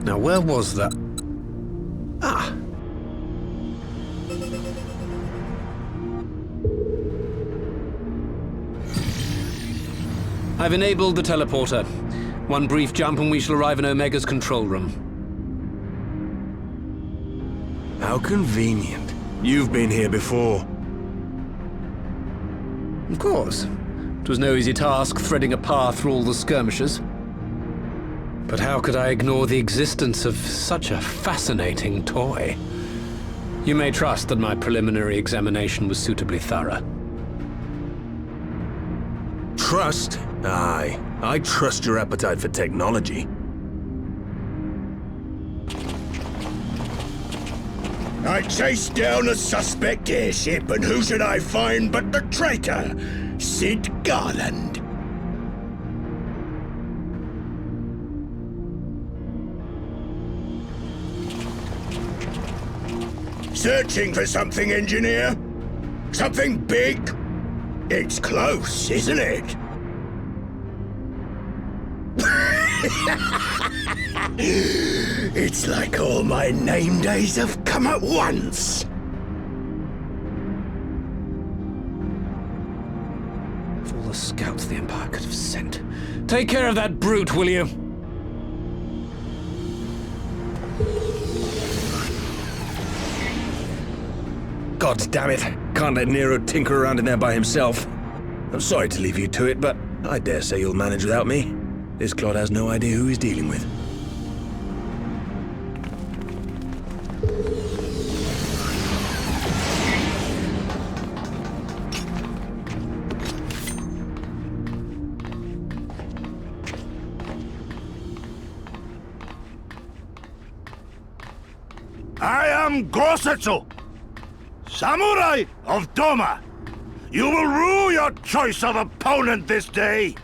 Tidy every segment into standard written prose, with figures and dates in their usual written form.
Now, where was that? Ah. I've enabled the teleporter. One brief jump and we shall arrive in Omega's control room. How convenient. You've been here before. Of course. It was no easy task threading a path through all the skirmishes. But how could I ignore the existence of such a fascinating toy? You may trust that my preliminary examination was suitably thorough. Trust? Aye. I trust your appetite for technology. I chased down a suspect airship, and who should I find but the traitor, Sid Garland. Searching for something, engineer? Something big? It's close, isn't it? It's like all my name days have come at once. Of all the scouts the Empire could have sent. Take care of that brute, will you? God damn it. Can't let Nero tinker around in there by himself. I'm sorry to leave you to it, but I dare say you'll manage without me. This clod has no idea who he's dealing with. I am Gosetsu, Samurai of Doma. You will rue your choice of opponent this day.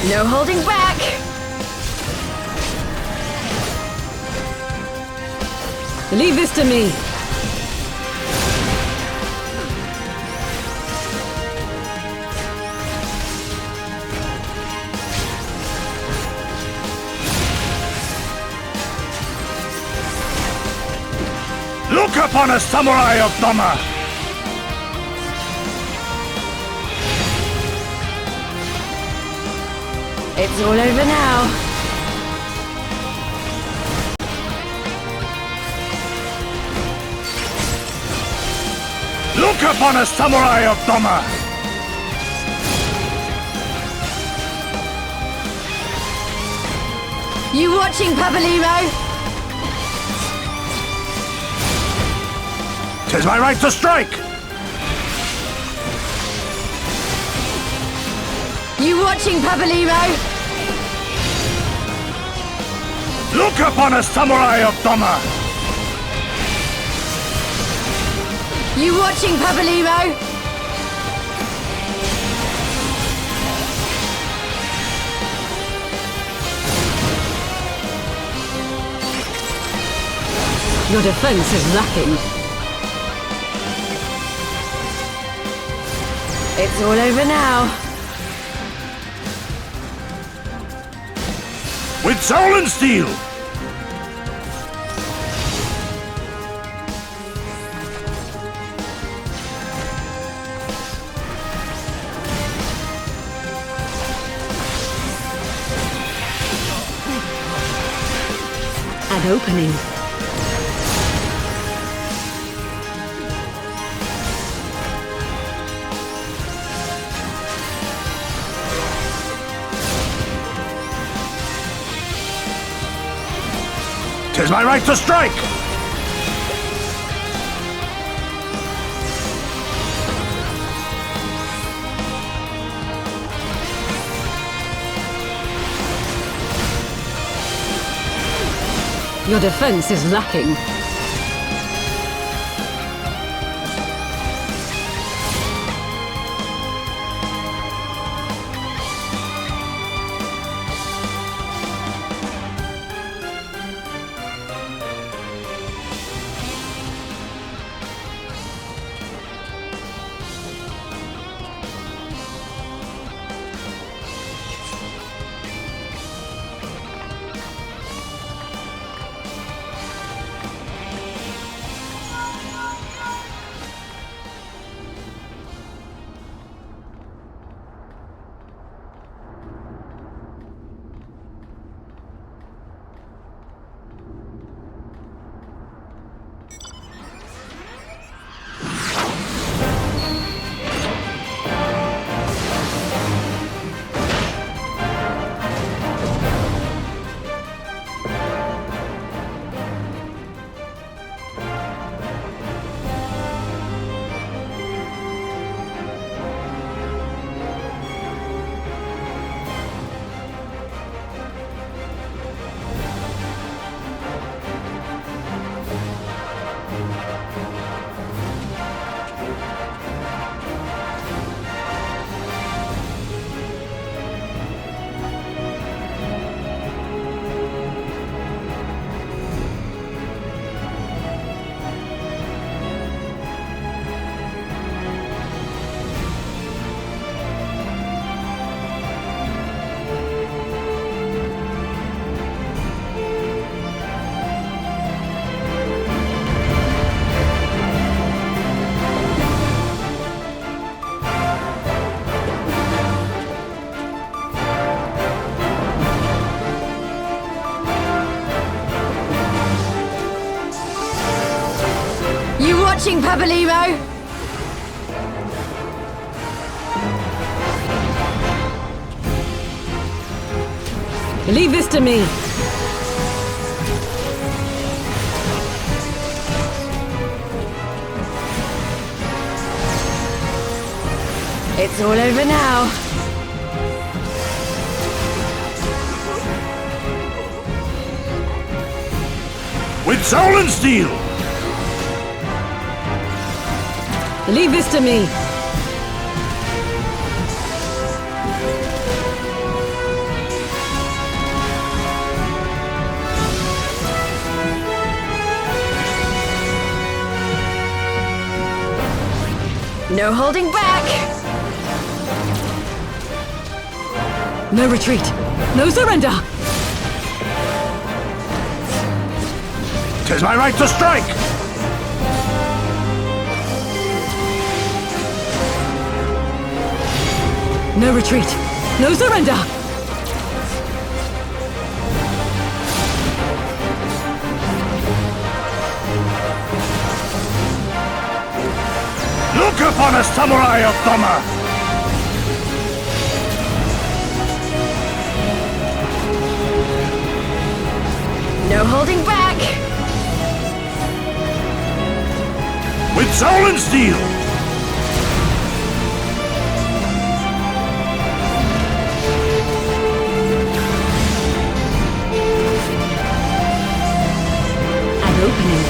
No holding back! Leave this to me! Look upon a samurai of Doma! It's all over now. Look upon a samurai of Doma! You watching, Papalimo? 'Tis my right to strike! You watching, Papalimo? Look upon a samurai of Doma! You watching, Papalimo? Your defense is lacking. It's all over now. With soul and steel! An opening. 'Tis my right to strike! Your defense is lacking. Watching, Pabalimo! Leave this to me. It's all over now. With soul and steel! Leave this to me. No holding back! No retreat! No surrender! 'Tis my right to strike! No retreat! No surrender! Look upon a samurai of Doma! No holding back! With soul and steel! An opening.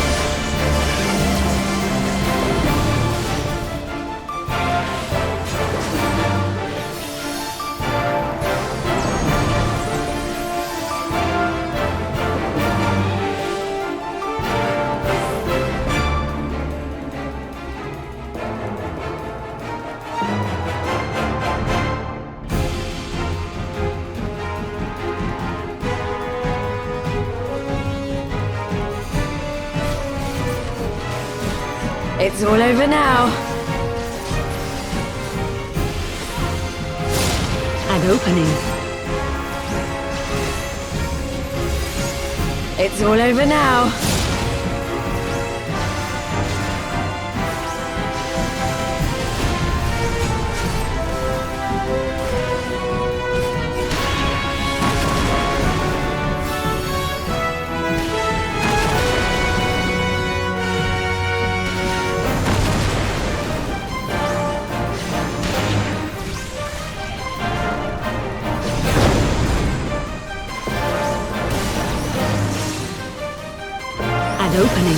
It's all over now. An opening. It's all over now. opening.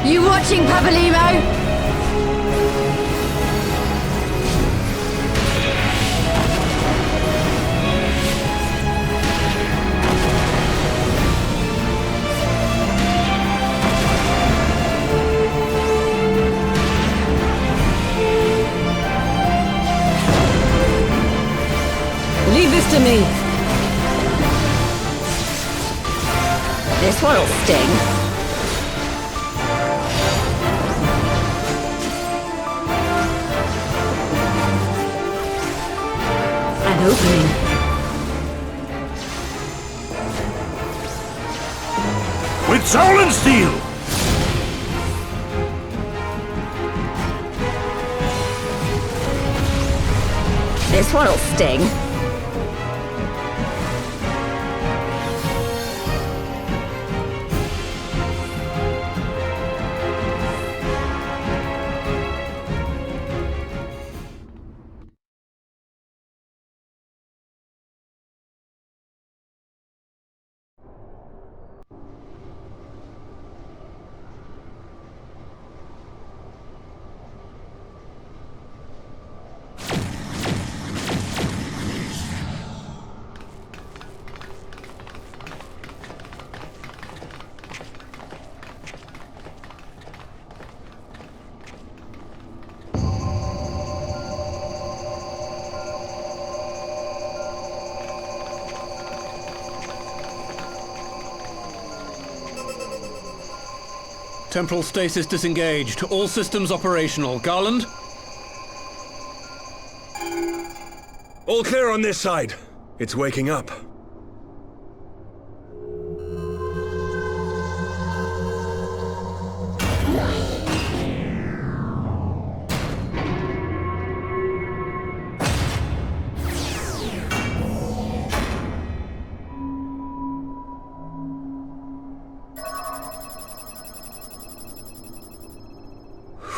You watching, Papalymo? Leave this to me. This one'll sting. An opening. With soul and steel! This one'll sting. Temporal stasis disengaged. All systems operational. Garland? All clear on this side. It's waking up.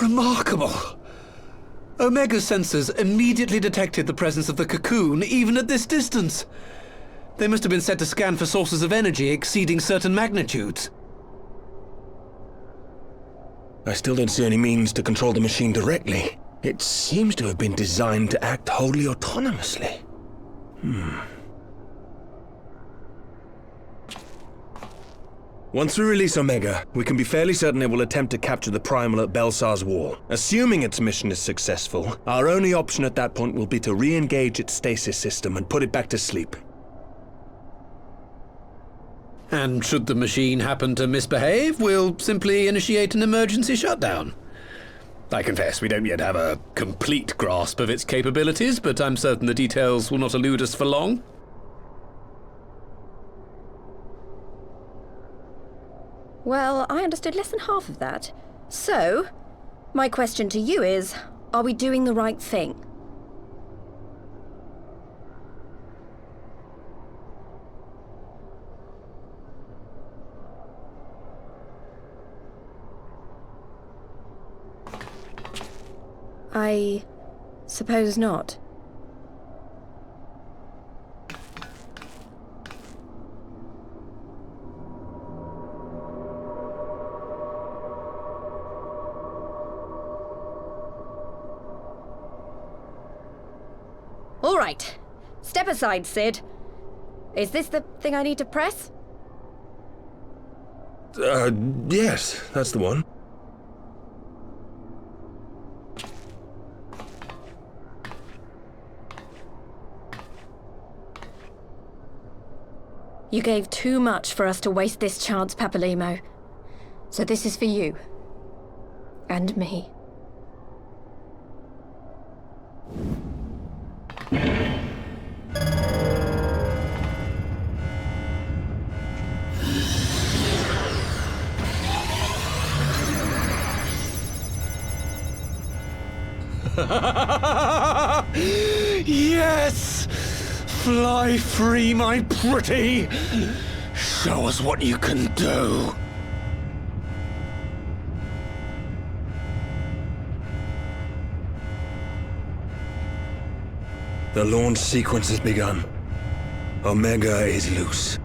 Remarkable! Omega sensors immediately detected the presence of the cocoon, even at this distance. They must have been set to scan for sources of energy exceeding certain magnitudes. I still don't see any means to control the machine directly. It seems to have been designed to act wholly autonomously. Once we release Omega, we can be fairly certain it will attempt to capture the Primal at Belsar's Wall. Assuming its mission is successful, our only option at that point will be to re-engage its stasis system and put it back to sleep. And should the machine happen to misbehave, we'll simply initiate an emergency shutdown. I confess we don't yet have a complete grasp of its capabilities, but I'm certain the details will not elude us for long. Well, I understood less than half of that. So, my question to you is, are we doing the right thing? I suppose not. All right. Step aside, Sid. Is this the thing I need to press? Yes, that's the one. You gave too much for us to waste this chance, Papalymo. So this is for you. And me. Yes! Fly free, my pretty! Show us what you can do! The launch sequence has begun. Omega is loose.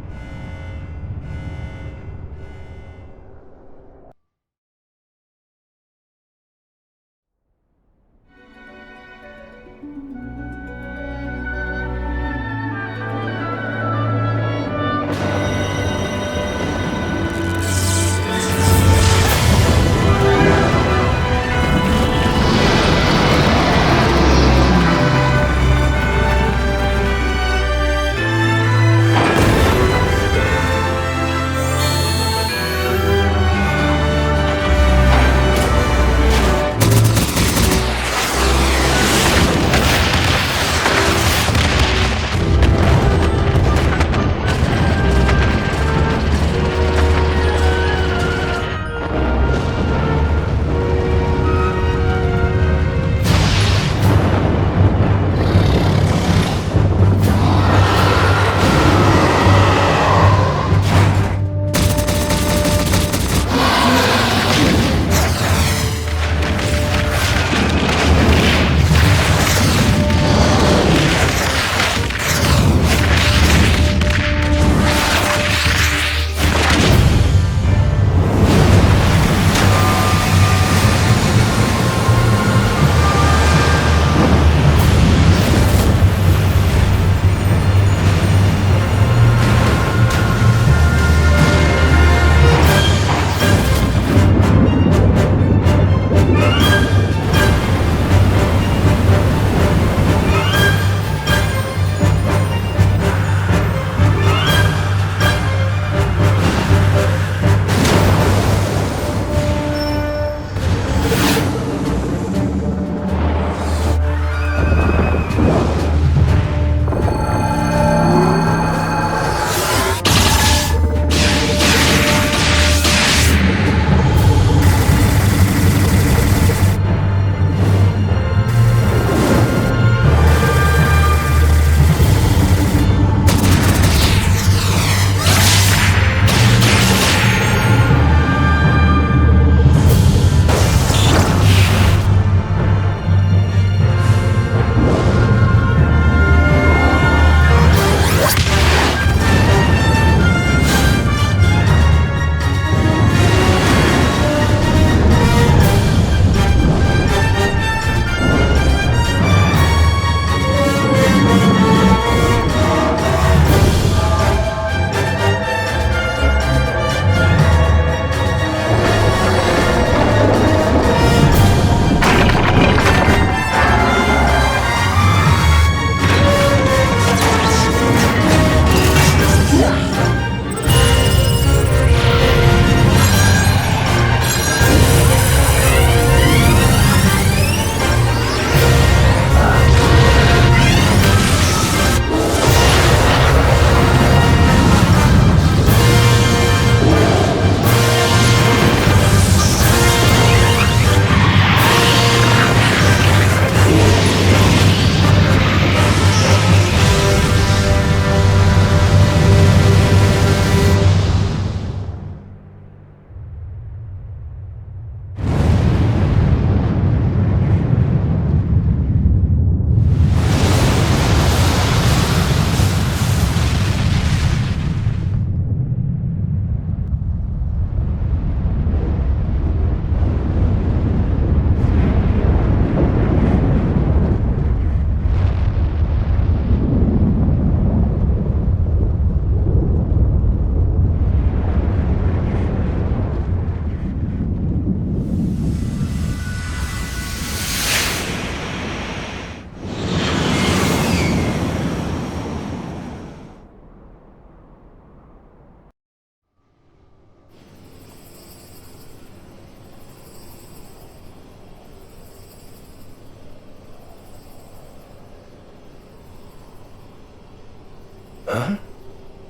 Huh?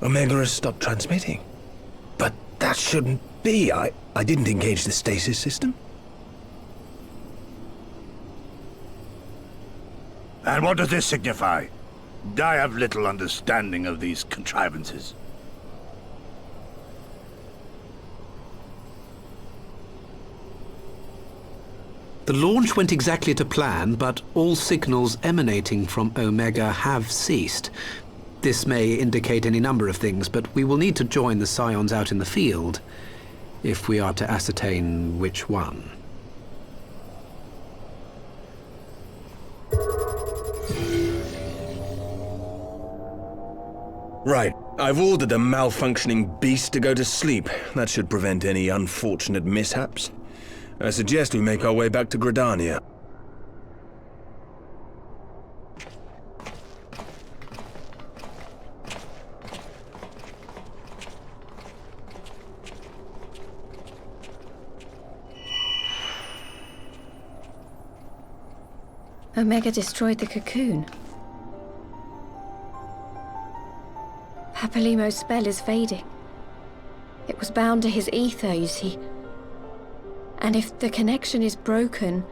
Omega has stopped transmitting. But that shouldn't be. I didn't engage the stasis system. And what does this signify? I have little understanding of these contrivances. The launch went exactly to plan, but all signals emanating from Omega have ceased. This may indicate any number of things, but we will need to join the Scions out in the field if we are to ascertain which one. Right. I've ordered the malfunctioning beast to go to sleep. That should prevent any unfortunate mishaps. I suggest we make our way back to Gridania. Omega destroyed the cocoon. Papalimo's spell is fading. It was bound to his ether, you see. And if the connection is broken...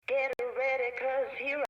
Get ready, 'cause here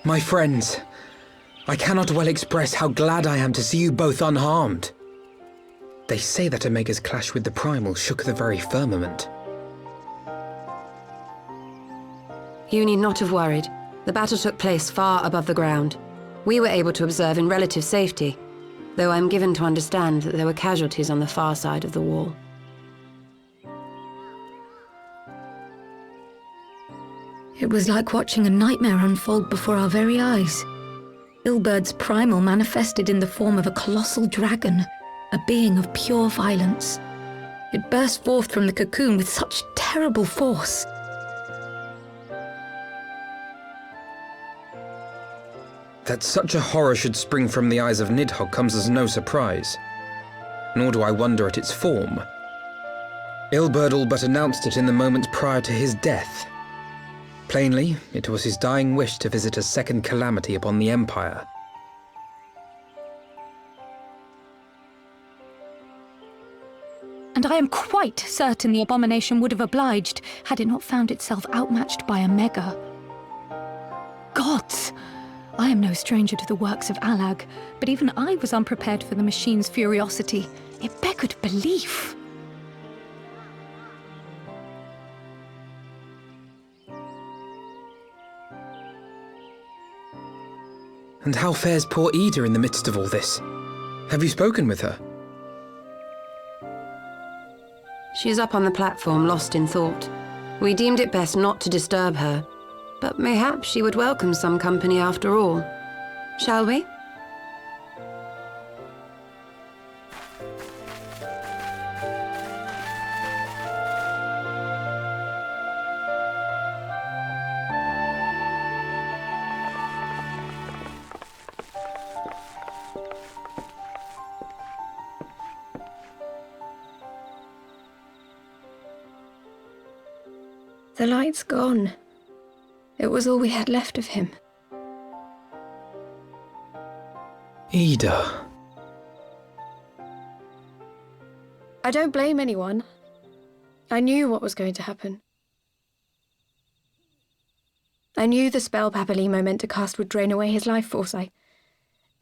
My friends, I cannot well express how glad I am to see you both unharmed. They say that Omega's clash with the Primal shook the very firmament. You need not have worried. The battle took place far above the ground. We were able to observe in relative safety, though I'm given to understand that there were casualties on the far side of the wall. It was like watching a nightmare unfold before our very eyes. Ilburd's primal manifested in the form of a colossal dragon, a being of pure violence. It burst forth from the cocoon with such terrible force. That such a horror should spring from the eyes of Nidhogg comes as no surprise. Nor do I wonder at its form. Ilberd all but announced it in the moments prior to his death. Plainly, it was his dying wish to visit a second calamity upon the Empire. And I am quite certain the abomination would have obliged had it not found itself outmatched by Omega. Gods! I am no stranger to the works of Allag, but even I was unprepared for the machine's furiosity. It beggared belief. And how fares poor Ida in the midst of all this? Have you spoken with her? She is up on the platform, lost in thought. We deemed it best not to disturb her, but mayhaps she would welcome some company after all. Shall we? The light's gone. It was all we had left of him. Ida. I don't blame anyone. I knew what was going to happen. I knew the spell Papalimo meant to cast would drain away his life force. I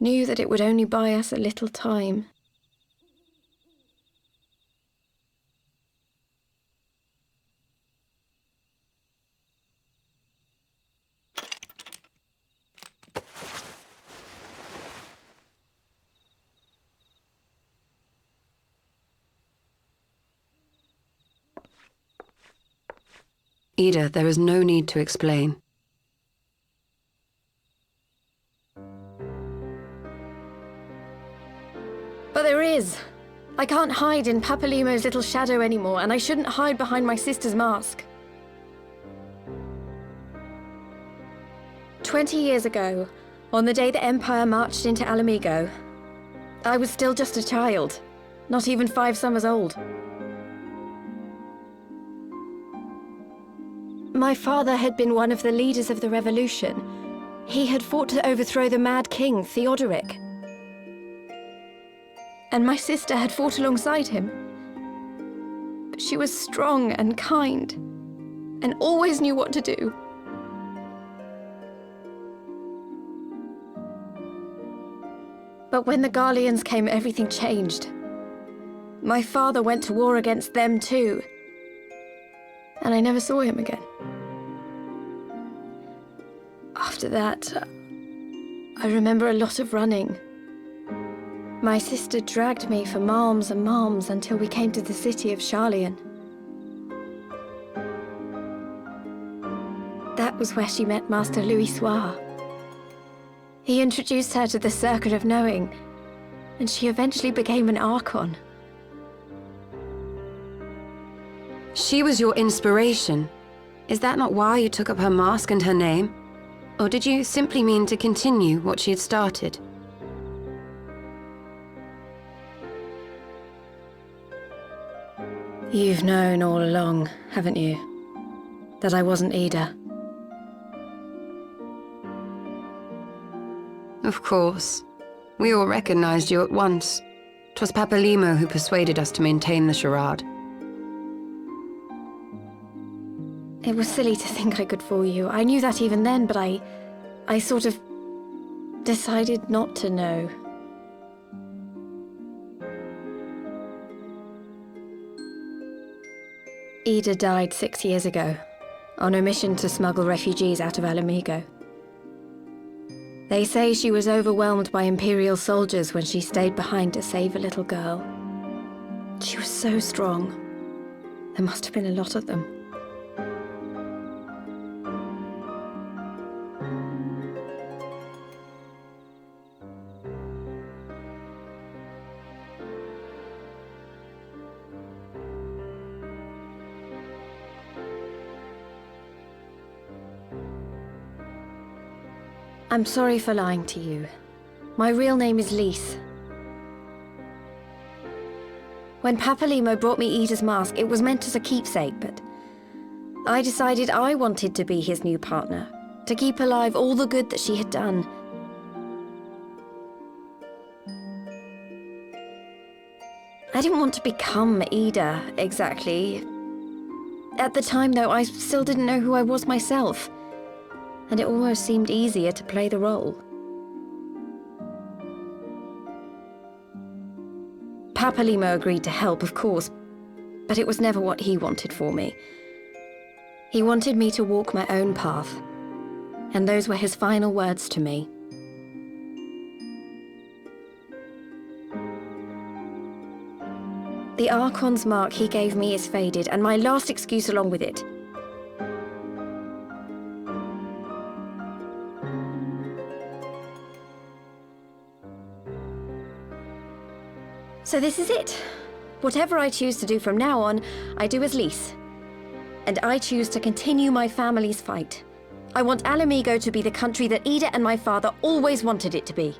knew that it would only buy us a little time. Ida, there is no need to explain. But there is. I can't hide in Papalimo's little shadow anymore, and I shouldn't hide behind my sister's mask. 20 years ago, on the day the Empire marched into Alamigo, I was still just a child, not even 5 summers old. My father had been one of the leaders of the revolution. He had fought to overthrow the Mad King, Theodoric. And my sister had fought alongside him. But she was strong and kind, and always knew what to do. But when the Garleans came, everything changed. My father went to war against them too, and I never saw him again. After that, I remember a lot of running. My sister dragged me for malms and malms until we came to the city of Sharlayan. That was where she met Master Louis Soir. He introduced her to the Circle of Knowing, and she eventually became an Archon. She was your inspiration. Is that not why you took up her mask and her name? Or did you simply mean to continue what she had started? You've known all along, haven't you? That I wasn't Ida. Of course. We all recognized you at once. 'Twas Papalimo who persuaded us to maintain the charade. It was silly to think I could fool you. I knew that even then, but I I sort of decided not to know. Ida died 6 years ago, on a mission to smuggle refugees out of Alamigo. They say she was overwhelmed by Imperial soldiers when she stayed behind to save a little girl. She was so strong. There must have been a lot of them. I'm sorry for lying to you. My real name is Lise. When Papalimo brought me Ida's mask, it was meant as a keepsake, but I decided I wanted to be his new partner, to keep alive all the good that she had done. I didn't want to become Ida, exactly. At the time, though, I still didn't know who I was myself, and it almost seemed easier to play the role. Papalimo agreed to help, of course, but it was never what he wanted for me. He wanted me to walk my own path, and those were his final words to me. The Archon's mark he gave me is faded, and my last excuse along with it. So this is it. Whatever I choose to do from now on, I do as Lise. And I choose to continue my family's fight. I want Alamigo to be the country that Ida and my father always wanted it to be.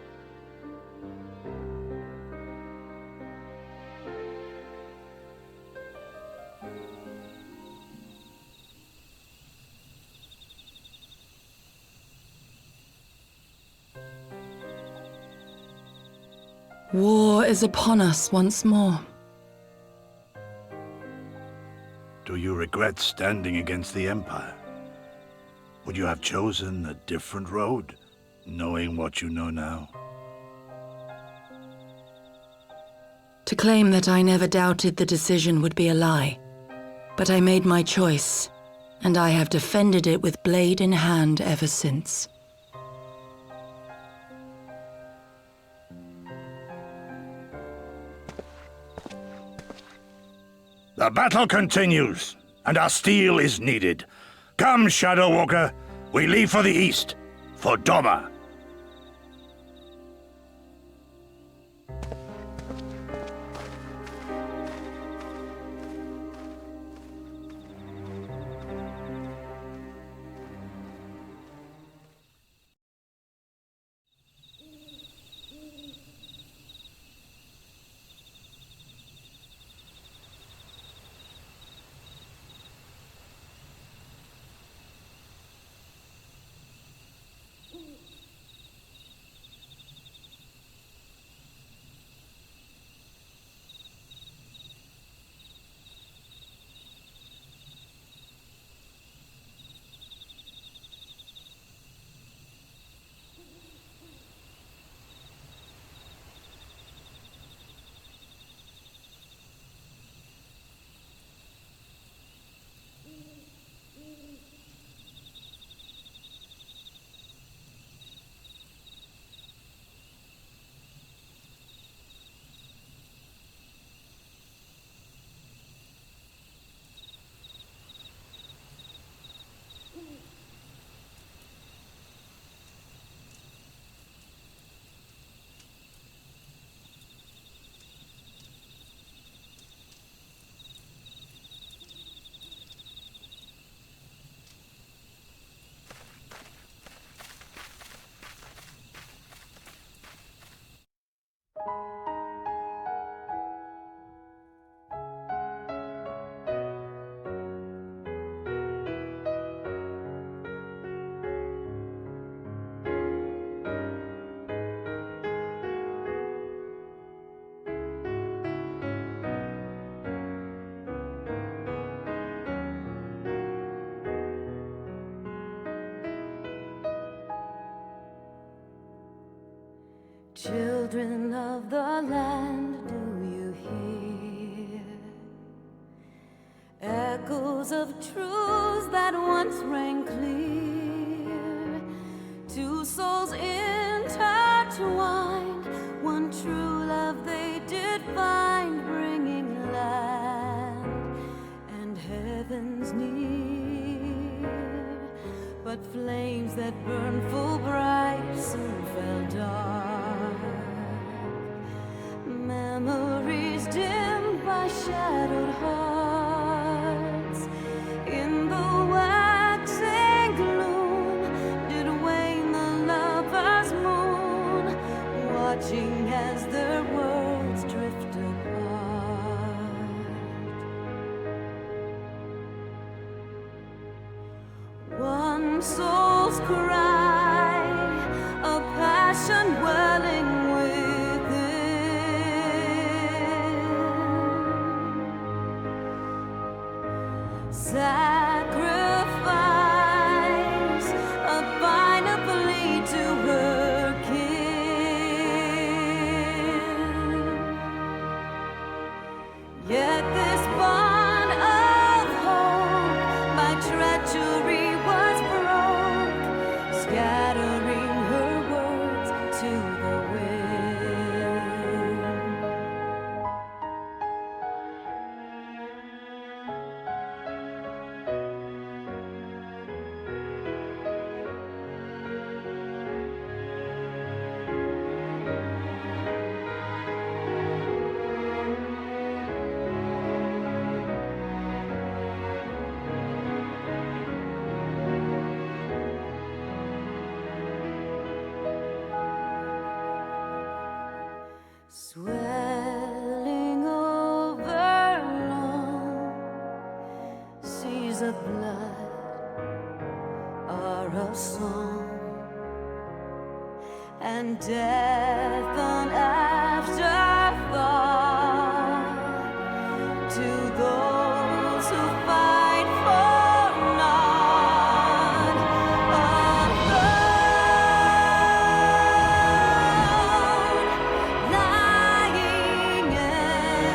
War is upon us once more. Do you regret standing against the Empire? Would you have chosen a different road, knowing what you know now? To claim that I never doubted the decision would be a lie. But I made my choice, and I have defended it with blade in hand ever since. The battle continues, and our steel is needed. Come, Shadow Walker, we leave for the east, for Doma. Children of the land, do you hear echoes of truths that once rang clear? Two souls intertwined, one true love they did find, bringing land and heavens near. But flames that burned full bright soon fell dark. Memories dimmed by shadowed hearts. In the waxing gloom did wane the lover's moon, watching as their worlds drift apart. One soul's cry, a passion welling sacrifice, a final plea to her kin. Yet this bond of hope by treachery was broke, scattering her words to the wind. Swelling over long seas of blood are a song, and death an afterthought to those who fight for naught. Alone, lying empty,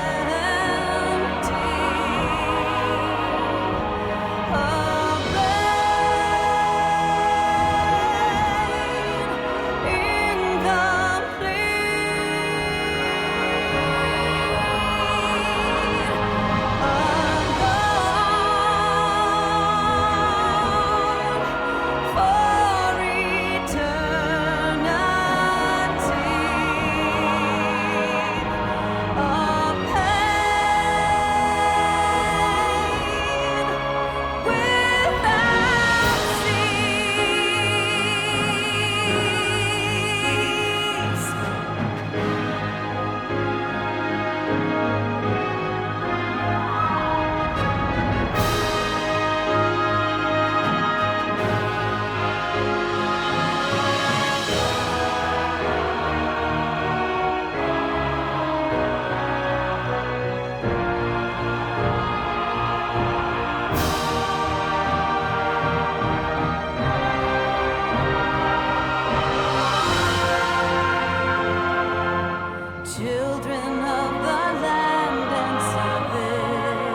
children of the land and service.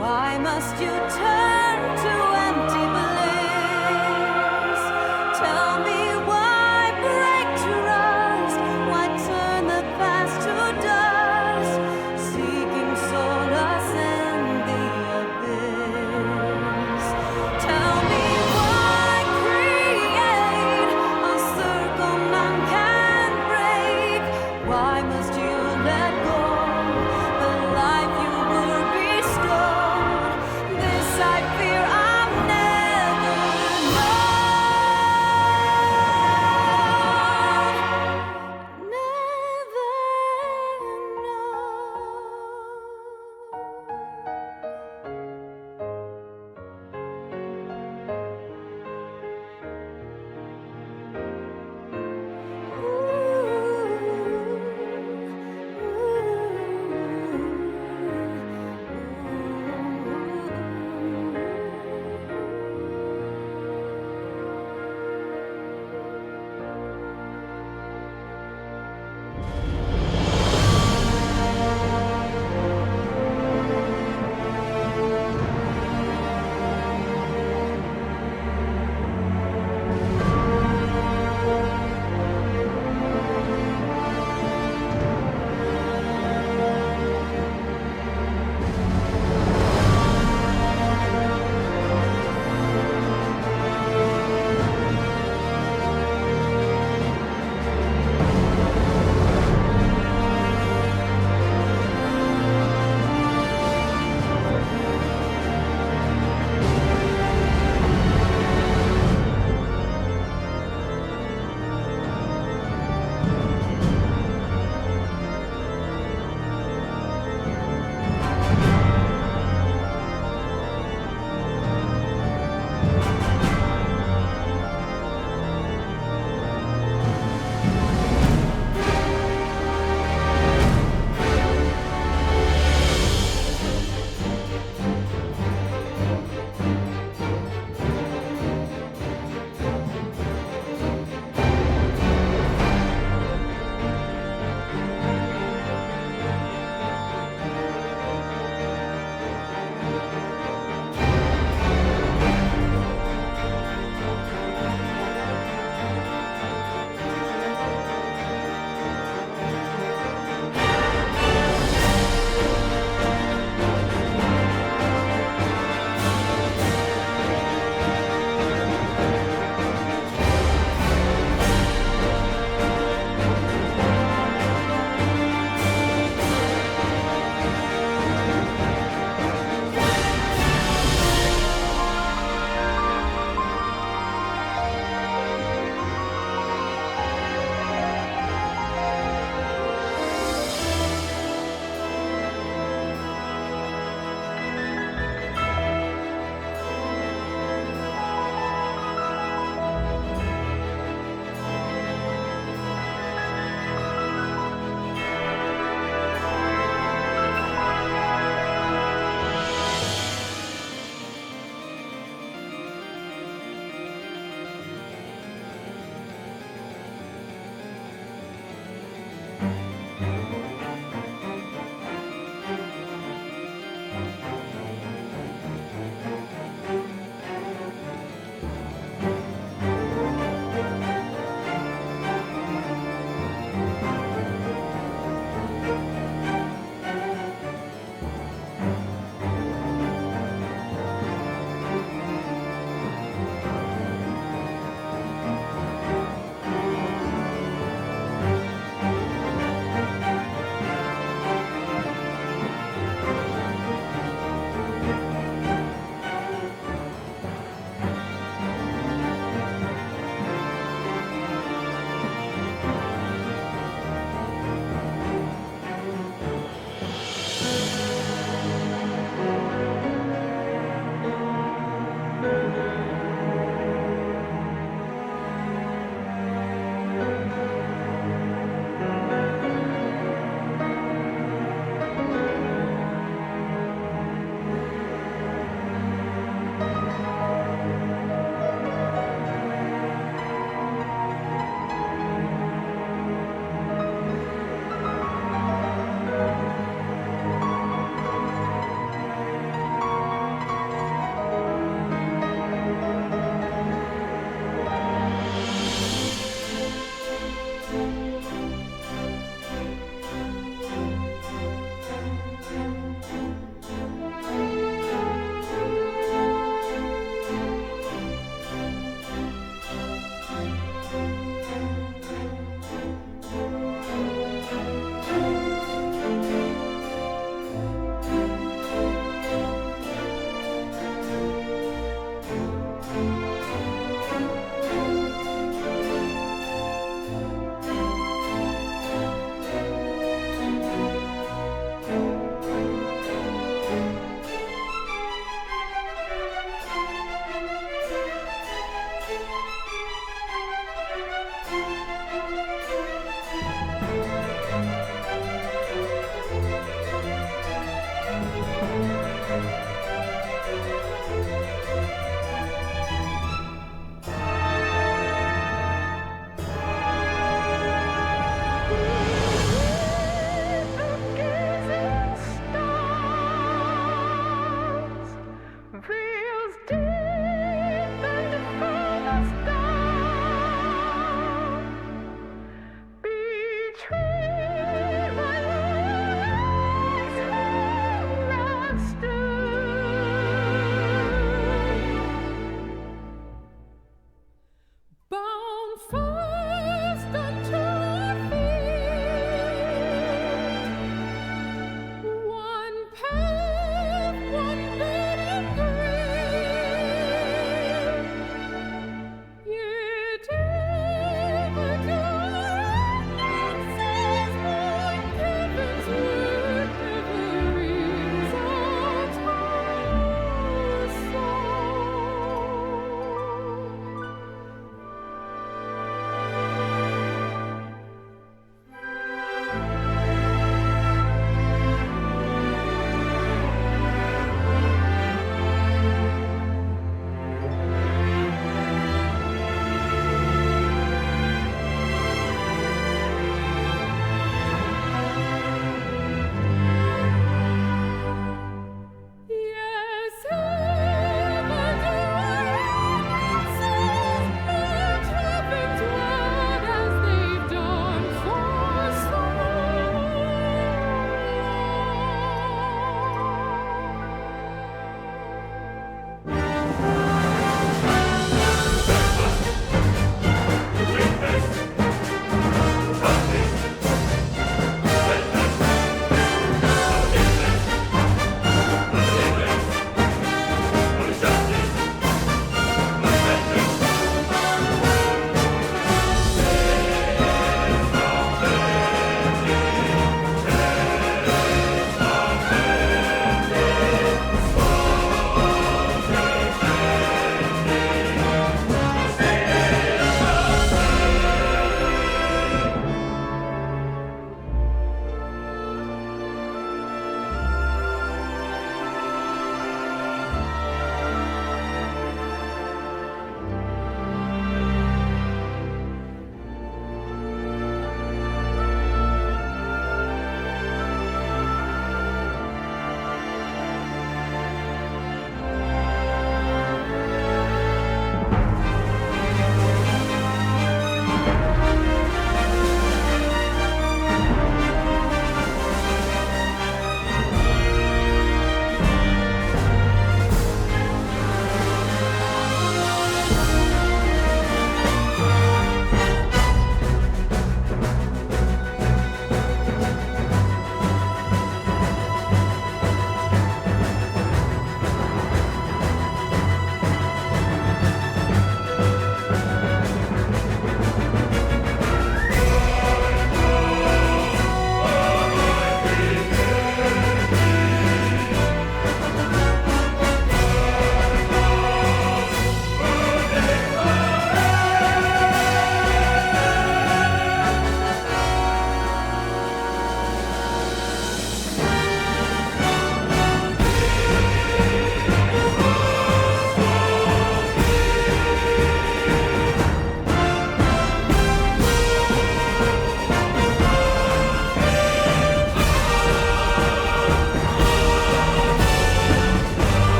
Why must you turn